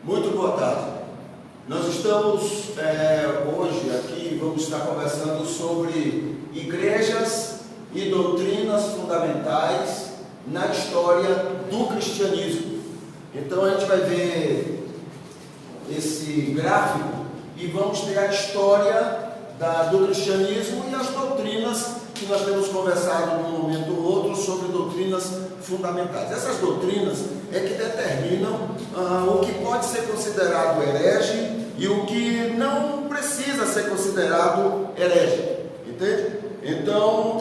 Muito boa tarde. Nós estamos hoje aqui, vamos estar conversando sobre igrejas e doutrinas fundamentais na história do cristianismo. Então a gente vai ver esse gráfico e vamos ter a história do cristianismo e as doutrinas que nós temos conversado num momento ou outro sobre doutrinas fundamentais. Essas doutrinas é que determinam o que pode ser considerado herege e o que não precisa ser considerado herege, entende? Então,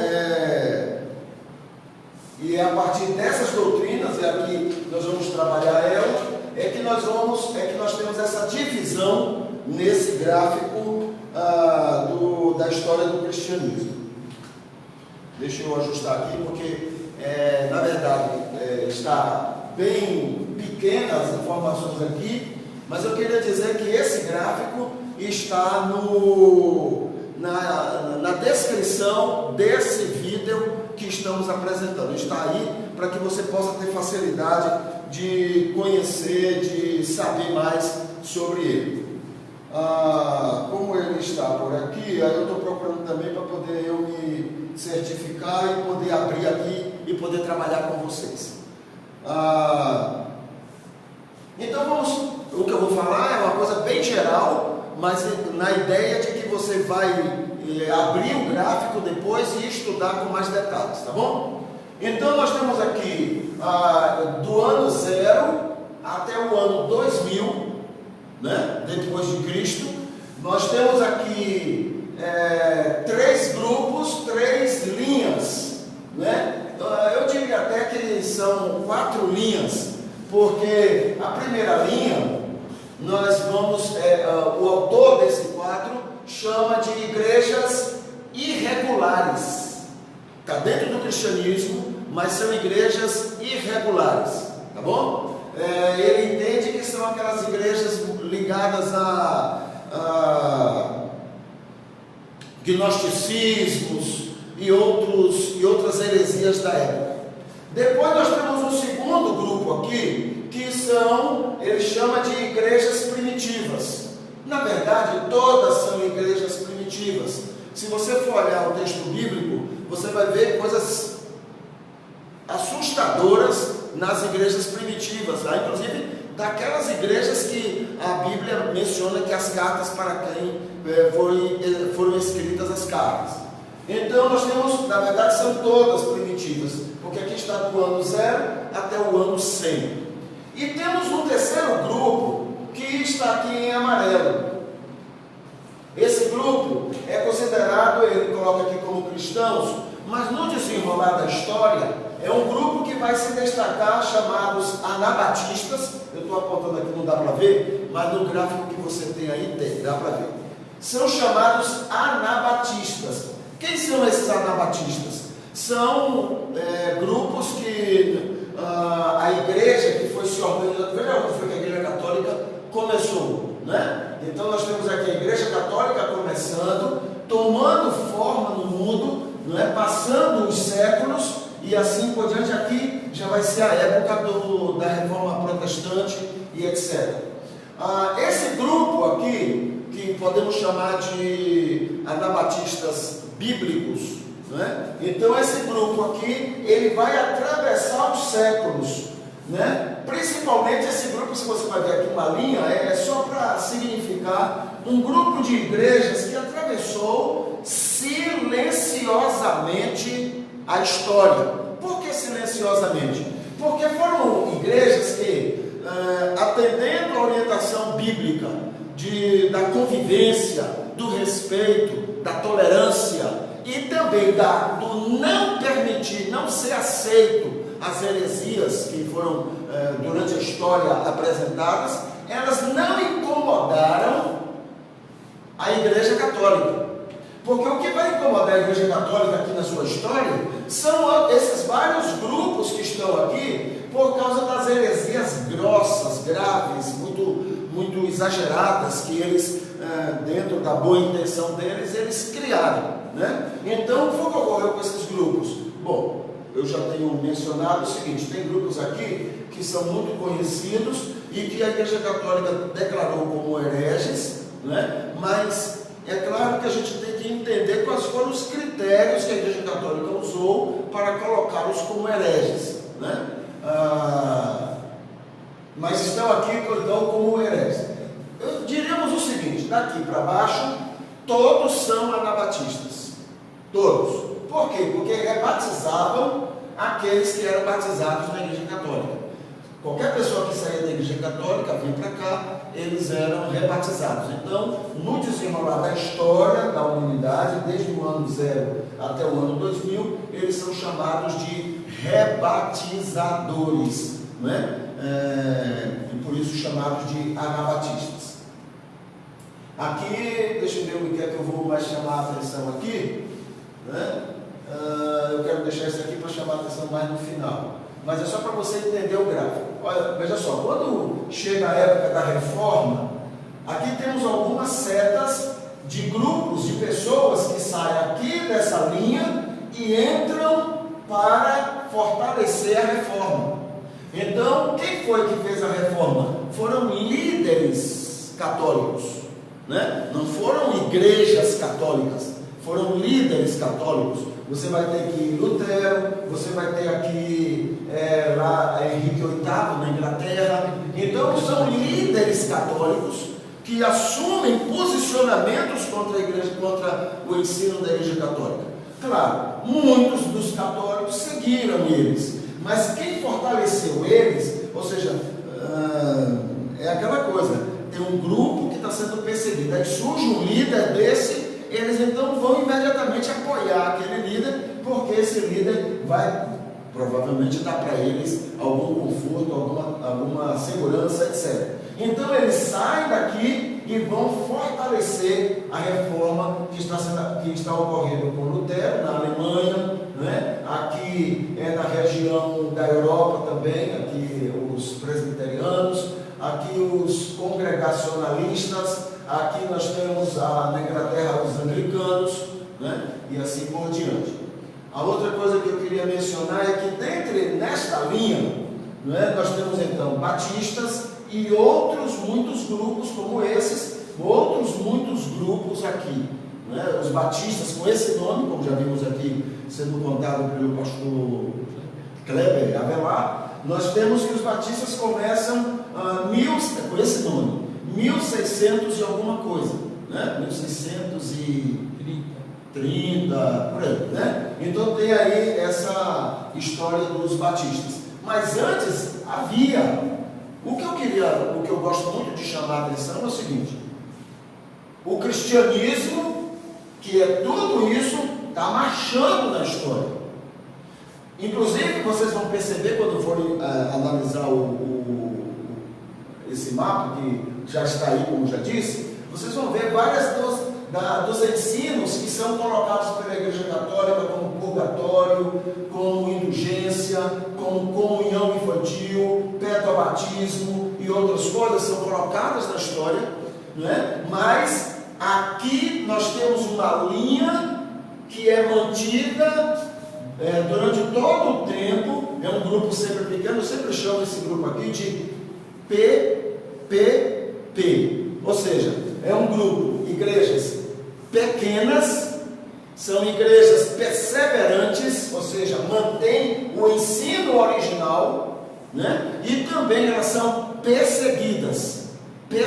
e é a partir dessas doutrinas, e aqui nós vamos trabalhar elas, é que nós temos essa divisão nesse gráfico da história do cristianismo. Deixa eu ajustar aqui, porque na verdade está bem pequenas as informações aqui, mas eu queria dizer que esse gráfico está na descrição desse vídeo que estamos apresentando. Está aí para que você possa ter facilidade de conhecer, de saber mais sobre ele. Como ele está por aqui, aí eu estou procurando também para poder eu me certificar e poder abrir aqui e poder trabalhar com vocês. Então o que eu vou falar é uma coisa bem geral, mas na ideia de que você vai abrir o gráfico depois e estudar com mais detalhes, tá bom? Então nós temos aqui do ano 0 até o ano 2000, né? Depois de Cristo. Nós temos aqui 3 grupos, 3 linhas, né? Eu diria até que são 4 linhas, porque a primeira linha, nós vamos, o autor desse quadro chama de igrejas irregulares. Está dentro do cristianismo, mas são igrejas irregulares, tá bom? Ele entende que são aquelas igrejas ligadas a gnosticismos e outras heresias da época. Depois nós temos um segundo grupo aqui, que ele chama de igrejas primitivas. Na verdade, todas são igrejas primitivas. Se você for olhar o texto bíblico, você vai ver coisas assustadoras nas igrejas primitivas, inclusive daquelas igrejas que a Bíblia menciona que as cartas para quem foram escritas as cartas. Então nós temos, na verdade são todas primitivas, porque aqui está do ano 0 até o ano 100. E temos um terceiro grupo que está aqui em amarelo. Esse grupo é considerado, ele coloca aqui como cristãos, mas no desenrolar da história é um grupo que vai se destacar, chamados anabatistas. Eu estou apontando aqui, não dá para ver, mas no gráfico que você tem aí, dá para ver. São chamados anabatistas. Quem são esses anabatistas? São grupos que a igreja que foi se organizando, veja como foi que a igreja católica começou, né? Então nós temos aqui a igreja católica começando, tomando forma no mundo, não é? Passando os séculos, e assim por diante. Aqui já vai ser a época da reforma protestante e etc. Esse grupo aqui, que podemos chamar de anabatistas bíblicos, né? Então esse grupo aqui, ele vai atravessar os séculos, né? Principalmente esse grupo, se você vai ver aqui uma linha, é só para significar um grupo de igrejas que atravessou silenciosamente a história. Por que silenciosamente? Porque foram igrejas que, atendendo a orientação bíblica da convivência, do respeito, da tolerância e também do não permitir, não ser aceito as heresias que foram durante a história apresentadas, elas não incomodaram a Igreja Católica. Porque o que vai incomodar a Igreja Católica aqui na sua história são esses vários grupos que estão aqui por causa das heresias grossas, graves, muito exageradas, que eles, dentro da boa intenção deles, eles criaram, né? Então, o que ocorreu com esses grupos? Bom, eu já tenho mencionado o seguinte: tem grupos aqui que são muito conhecidos e que a Igreja Católica declarou como hereges, né? Mas é claro que a gente tem que entender quais foram os critérios que a Igreja Católica usou para colocá-los como hereges, né? Mas estão aqui então como hereges. Diríamos o seguinte: daqui para baixo, todos são anabatistas. Todos. Por quê? Porque rebatizavam aqueles que eram batizados na Igreja Católica. Qualquer pessoa que saía da Igreja Católica, vinha para cá, eles eram rebatizados. Então, no desenrolar da história da humanidade, desde o ano 0 até o ano 2000, eles são chamados de rebatizadores, né? E por isso chamados de anabatistas. Aqui, deixa eu ver o que é que eu vou mais chamar a atenção aqui, né? Eu quero deixar isso aqui para chamar a atenção mais no final, mas é só para você entender o gráfico. Olha, veja só, quando chega a época da reforma, aqui temos algumas setas de grupos de pessoas que saem aqui dessa linha e entram para fortalecer a reforma. Então, quem foi que fez a reforma? Foram líderes católicos, né? Não foram igrejas católicas, foram líderes católicos. Você vai ter aqui Lutero, você vai ter aqui lá Henrique VIII na Inglaterra. Então são líderes católicos que assumem posicionamentos contra a igreja, contra o ensino da Igreja Católica. Claro, muitos dos católicos seguiram eles, mas quem fortaleceu eles, ou seja, é aquela coisa, tem um grupo que está sendo perseguido, aí surge um líder desse, eles então vão imediatamente apoiar aquele líder, porque esse líder vai provavelmente dar para eles algum conforto, alguma segurança, etc. Então eles saem daqui e vão fortalecer a reforma que está ocorrendo com Lutero na Alemanha, né? Aqui é na região da Europa também, aqui os presbiterianos, aqui os congregacionalistas, aqui nós temos na Inglaterra os anglicanos, né? E assim por diante. A outra coisa que eu queria mencionar é que nesta linha, né, nós temos então batistas e outros muitos grupos como esses, outros muitos grupos aqui, né? Os batistas com esse nome, como já vimos aqui sendo contado pelo pastor Kleber Avelar, nós temos que os batistas começam com esse nome, 1600 e alguma coisa, né? 1630, por aí, né? Então tem aí essa história dos batistas. Mas antes havia, o que eu gosto muito de chamar a atenção é o seguinte: o cristianismo, que é tudo isso, está marchando na história. Inclusive, vocês vão perceber quando forem analisar esse mapa, que já está aí, como já disse, vocês vão ver várias dos ensinos que são colocados pela Igreja Católica, como purgatório, como indulgência, como comunhão infantil, petobatismo e outras coisas são colocadas na história, né? Mas aqui nós temos uma linha que é mantida durante todo o tempo. É um grupo sempre pequeno, eu sempre chamo esse grupo aqui de PPP, ou seja, é um grupo, igrejas pequenas, são igrejas perseverantes, ou seja, mantém o ensino original, né? E também elas são perseguidas. E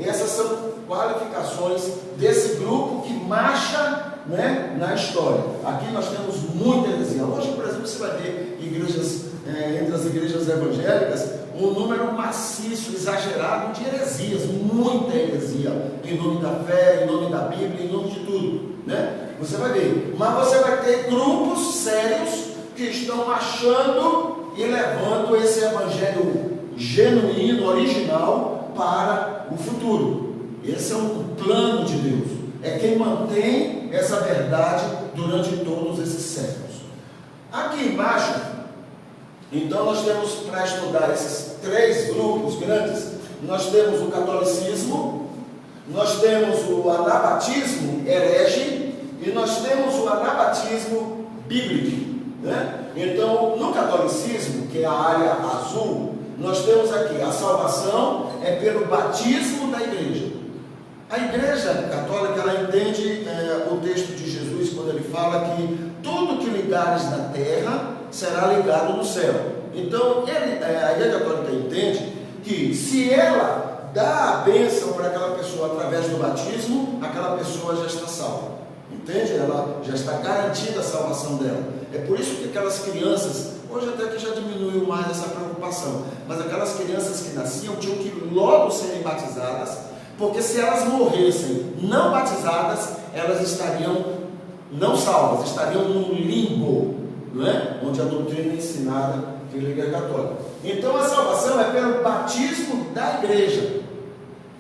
essas são qualificações desse grupo que marcha, né, na história. Aqui nós temos muita heresia. Hoje, por exemplo, você vai ver igrejas, entre as igrejas evangélicas, um número maciço, exagerado de heresias, muita heresia, em nome da fé, em nome da Bíblia, em nome de tudo, né? Você vai ver, mas você vai ter grupos sérios que estão marchando e levando esse evangelho genuíno, original, para o futuro. Esse é um plano de Deus, é quem mantém essa verdade durante todos esses séculos. Aqui embaixo, então nós temos, para estudar esses três grupos grandes, nós temos o catolicismo, nós temos o anabatismo herege e nós temos o anabatismo bíblico. né? Então, no catolicismo, que é a área azul, nós temos aqui a salvação é pelo batismo da igreja. A igreja católica, ela entende o texto de Jesus quando ele fala que tudo que ligares na terra será ligado no céu. Então, a igreja católica entende que se ela dá a bênção para aquela pessoa através do batismo, aquela pessoa já está salva. Entende? Ela já está garantida a salvação dela. É por isso que aquelas crianças, hoje até que já diminuiu mais essa preocupação, mas aquelas crianças que nasciam tinham que logo serem batizadas, porque se elas morressem não batizadas, elas estariam não salvas, estariam num limbo, não é? Onde a doutrina é ensinada pela Igreja Católica. Então a salvação é pelo batismo da igreja,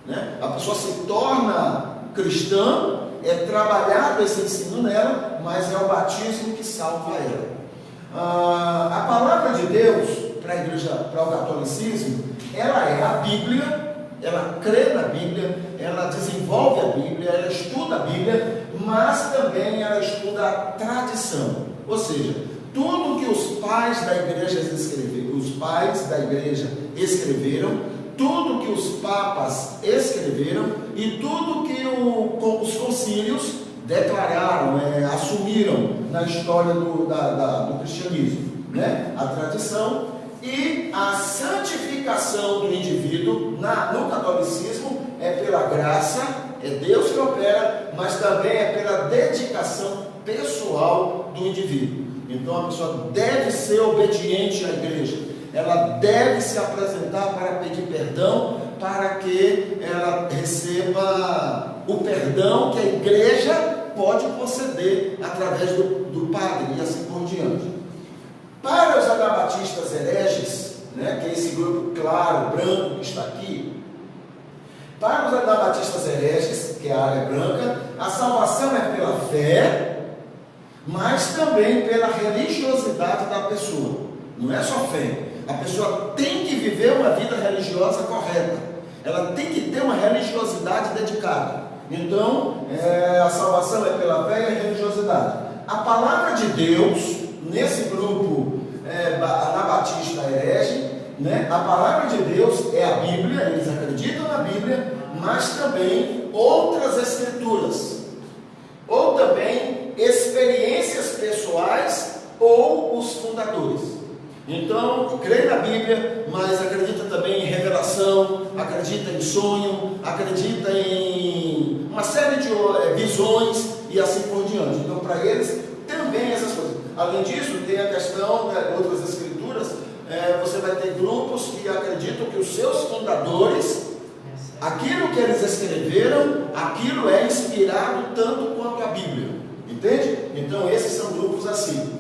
né? A pessoa se torna cristã, é trabalhado esse ensino nela, mas é o batismo que salva ela. A palavra de Deus para a igreja, para o catolicismo, ela é a Bíblia. Ela crê na Bíblia, ela desenvolve a Bíblia, ela estuda a Bíblia, mas também ela estuda a tradição. Ou seja, tudo que os pais da igreja escreveram, tudo que os papas escreveram e tudo que os concílios declararam, assumiram na história do cristianismo, né? A tradição e a santificação do indivíduo no catolicismo é pela graça, é Deus que opera, mas também é pela dedicação pessoal do indivíduo. Então a pessoa deve ser obediente à igreja, ela deve se apresentar para pedir perdão, para que ela receba o perdão que a igreja pode conceder através do padre e assim por diante. Para os anabatistas hereges, né, que é esse grupo claro, branco que está aqui, para os anabatistas hereges, que é a área branca, a salvação é pela fé, mas também pela religiosidade da pessoa. Não é só fé. A pessoa tem que viver uma vida religiosa correta. Ela tem que ter uma religiosidade dedicada. Então, a salvação é pela fé e a religiosidade. A palavra de Deus, nesse grupo anabatista herege, né, a palavra de Deus é a Bíblia, eles acreditam na Bíblia, mas também outras escrituras, ou também experiências pessoais ou os fundadores. Então, crê na Bíblia, mas acredita também em revelação, acredita em sonho, acredita em uma série de visões e assim por diante. Então, para eles, também essas coisas. Além disso, tem a questão de outras escrituras, você vai ter grupos que acreditam que os seus fundadores, aquilo que eles escreveram, aquilo é inspirado tanto quanto a Bíblia. Entende? Então, esses são grupos assim.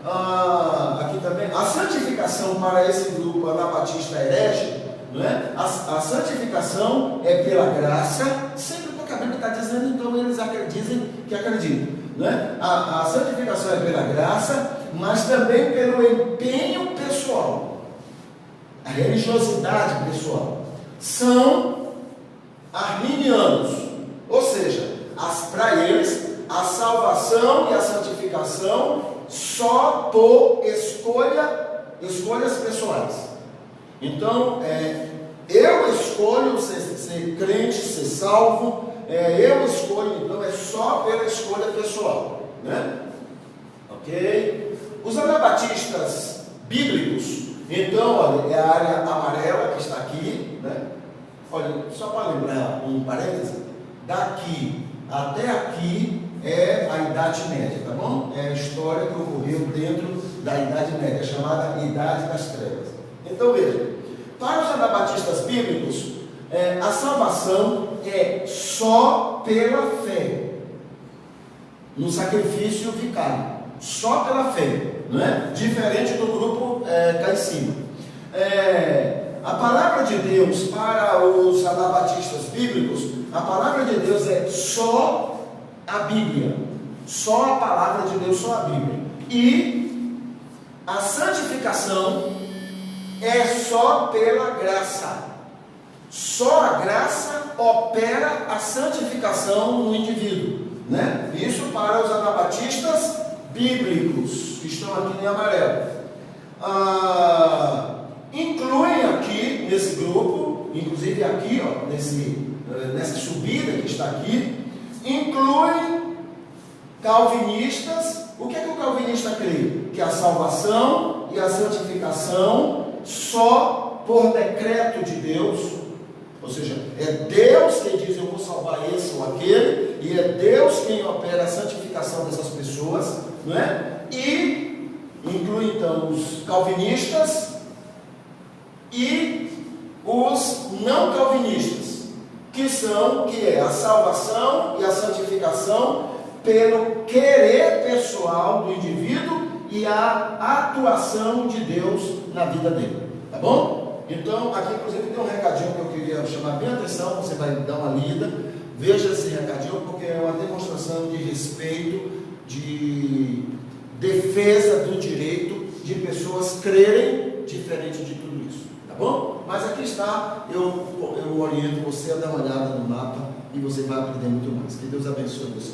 Aqui também, a santificação para esse grupo anabatista herege, não é? A santificação é pela graça, sempre porque a Bíblia está dizendo, então eles dizem que acreditam, não é? A santificação é pela graça, mas também pelo empenho pessoal, a religiosidade pessoal. São arminianos, ou seja, para eles a salvação e a santificação só por escolhas pessoais. Então, eu escolho ser crente, ser salvo, eu escolho, então é só pela escolha pessoal, né? Ok? Os anabatistas bíblicos, então, olha, é a área amarela que está aqui, né? Olha, só para lembrar um parêntese, daqui até aqui é a Idade Média, tá bom? É a história que ocorreu dentro da Idade Média, chamada Idade das Trevas. Então veja, para os anabatistas bíblicos, a salvação é só pela fé, no sacrifício vicário, só pela fé, não é? Diferente do grupo cá em cima. A palavra de Deus para os anabatistas bíblicos, a palavra de Deus é só a Bíblia, só a palavra de Deus, só a Bíblia. E a santificação é só pela graça. Só a graça opera a santificação no indivíduo, né? Isso para os anabatistas bíblicos, que estão aqui em amarelo, incluem aqui nesse grupo, inclusive aqui, ó, nessa subida que está aqui, incluem calvinistas. O que é que o calvinista crê? Que a salvação e a santificação só por decreto de Deus, ou seja, é Deus quem diz eu vou salvar esse ou aquele, e é Deus quem opera a santificação dessas pessoas, não é? E inclui então os calvinistas e os não calvinistas, que é a salvação e a santificação pelo querer pessoal do indivíduo e a atuação de Deus na vida dele, tá bom? Então, aqui inclusive tem um recadinho que eu queria chamar bem a atenção, você vai dar uma lida, veja esse recadinho, porque é uma demonstração de respeito, de defesa do direito de pessoas crerem diferente de tudo isso, tá bom? Mas aqui está, eu oriento você a dar uma olhada no mapa e você vai aprender muito mais. Que Deus abençoe você.